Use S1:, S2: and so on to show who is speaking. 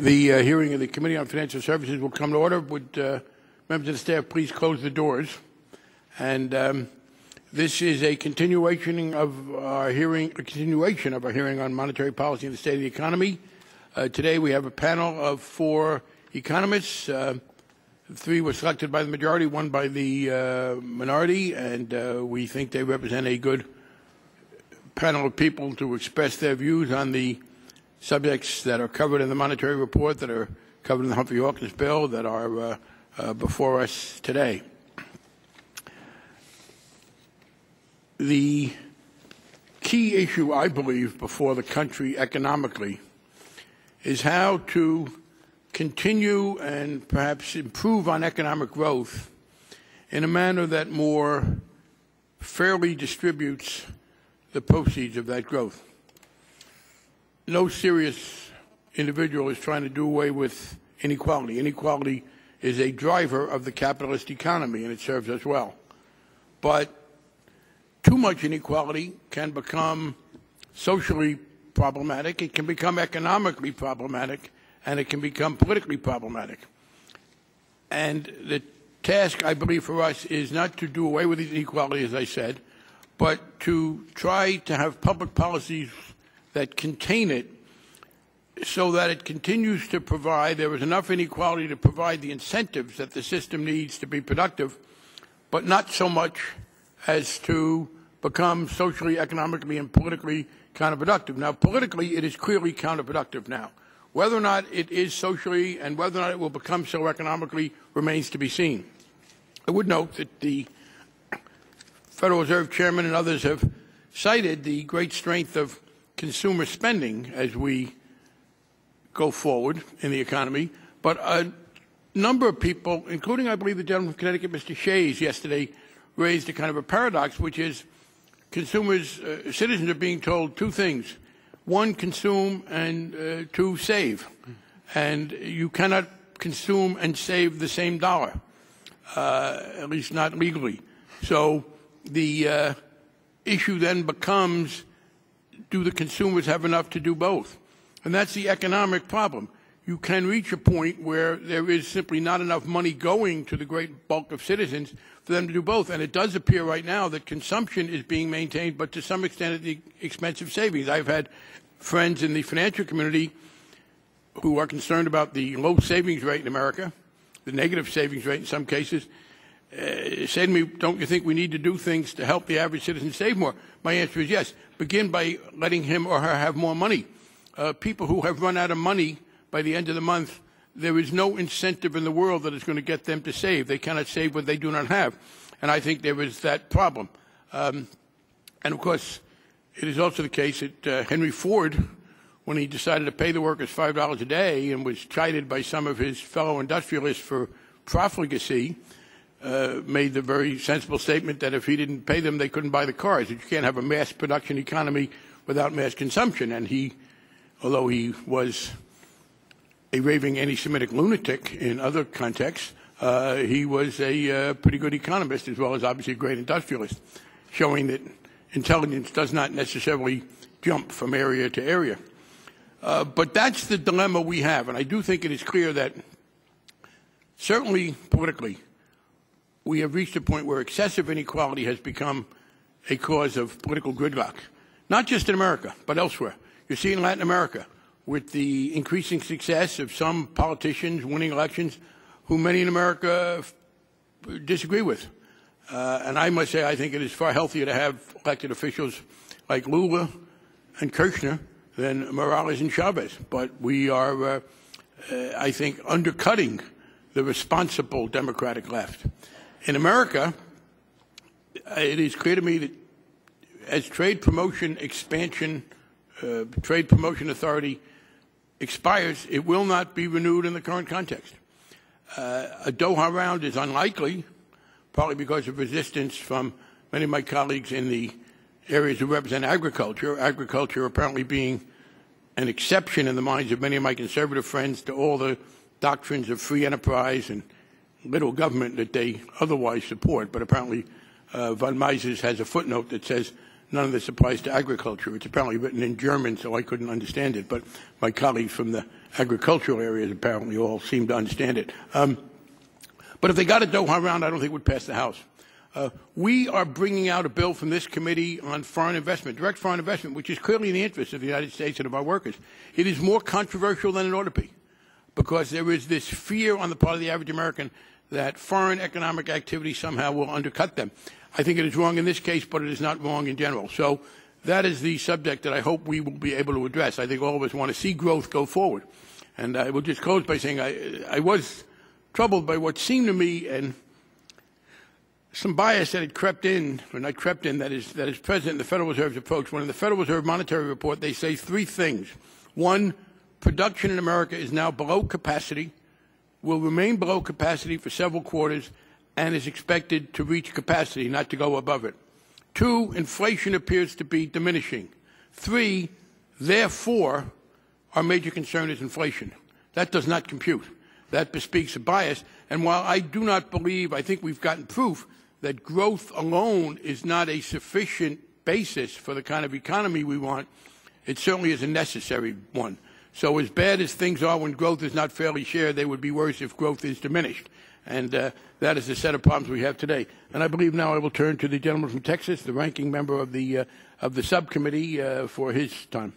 S1: The hearing of the Committee on Financial Services will come to order. Would members of the staff please close the doors? And this is a continuation of our hearing, on monetary policy and the state of the economy. Today we have a panel of 4 economists. 3 were selected by the majority, 1 by the minority, and we think they represent a good panel of people to express their views on the subjects that are covered in the monetary report, that are covered in the Humphrey-Hawkins bill, that are before us today. The key issue, I believe, before the country economically is how to continue and perhaps improve on economic growth in a manner that more fairly distributes the proceeds of that growth. No serious individual is trying to do away with inequality. Inequality is a driver of the capitalist economy, and it serves us well. But too much inequality can become socially problematic, it can become economically problematic, and it can become politically problematic. And the task, I believe, for us is not to do away with inequality, as I said, but to try to have public policies that contain it so that it continues to provide, there is enough inequality to provide the incentives that the system needs to be productive, but not so much as to become socially, economically, and politically counterproductive. Now, politically, it is clearly counterproductive now. Whether or not it is socially and whether or not it will become so economically remains to be seen. I would note that the Federal Reserve Chairman and others have cited the great strength of consumer spending as we go forward in the economy, but a number of people, including, I believe, the gentleman from Connecticut, Mr. Shays, yesterday raised a kind of a paradox, which is consumers, citizens are being told 2 things. 1, consume, and 2, save. And you cannot consume and save the same dollar, at least not legally. So the issue then becomes, do the consumers have enough to do both? And that's the economic problem. You can reach a point where there is simply not enough money going to the great bulk of citizens for them to do both. And it does appear right now that consumption is being maintained, but to some extent at the expense of savings. I've had friends in the financial community who are concerned about the low savings rate in America, the negative savings rate in some cases, say to me, don't you think we need to do things to help the average citizen save more? My answer is yes. Begin by letting him or her have more money. People who have run out of money by the end of the month, there is no incentive in the world that is going to get them to save. They cannot save what they do not have. And I think there is that problem. And, of course, it is also the case that Henry Ford, when he decided to pay the workers $5 a day and was chided by some of his fellow industrialists for profligacy, made the very sensible statement that if he didn't pay them, they couldn't buy the cars. You can't have a mass production economy without mass consumption. And he, although he was a raving anti-Semitic lunatic in other contexts, he was a pretty good economist as well as obviously a great industrialist, showing that intelligence does not necessarily jump from area to area. But that's the dilemma we have. And I do think it is clear that certainly politically, we have reached a point where excessive inequality has become a cause of political gridlock, not just in America, but elsewhere. You see in Latin America, with the increasing success of some politicians winning elections who many in America disagree with. And I must say I think it is far healthier to have elected officials like Lula and Kirchner than Morales and Chavez. But we are, I think, undercutting the responsible Democratic left. In America, it is clear to me that as trade promotion expansion, trade promotion authority expires, it will not be renewed in the current context. A Doha round is unlikely, partly because of resistance from many of my colleagues in the areas who represent agriculture, agriculture apparently being an exception in the minds of many of my conservative friends to all the doctrines of free enterprise and little government that they otherwise support. But apparently von Mises has a footnote that says none of this applies to agriculture. It's apparently written in German, so I couldn't understand it. But my colleagues from the agricultural areas apparently all seem to understand it. But if they got a Doha round, I don't think it would pass the House. We are bringing out a bill from this committee on foreign investment, direct foreign investment, which is clearly in the interest of the United States and of our workers. It is more controversial than it ought to be, because there is this fear on the part of the average American that foreign economic activity somehow will undercut them. I think it is wrong in this case, but it is not wrong in general. So that is the subject that I hope we will be able to address. I think all of us want to see growth go forward. And I will just close by saying I was troubled by what seemed to me and some bias that had crept in, or not crept in, that is present in the Federal Reserve's approach. When in the Federal Reserve Monetary Report, they say three things. One, production in America is now below capacity, will remain below capacity for several quarters, and is expected to reach capacity, not to go above it. Two, inflation appears to be diminishing. Three, therefore, our major concern is inflation. That does not compute. That bespeaks a bias. And while I do not believe, I think we've gotten proof that growth alone is not a sufficient basis for the kind of economy we want, it certainly is a necessary one. So as bad as things are when growth is not fairly shared, they would be worse if growth is diminished. And that is the set of problems we have today. And I believe now I will turn to the gentleman from Texas, the ranking member of the subcommittee, for his time.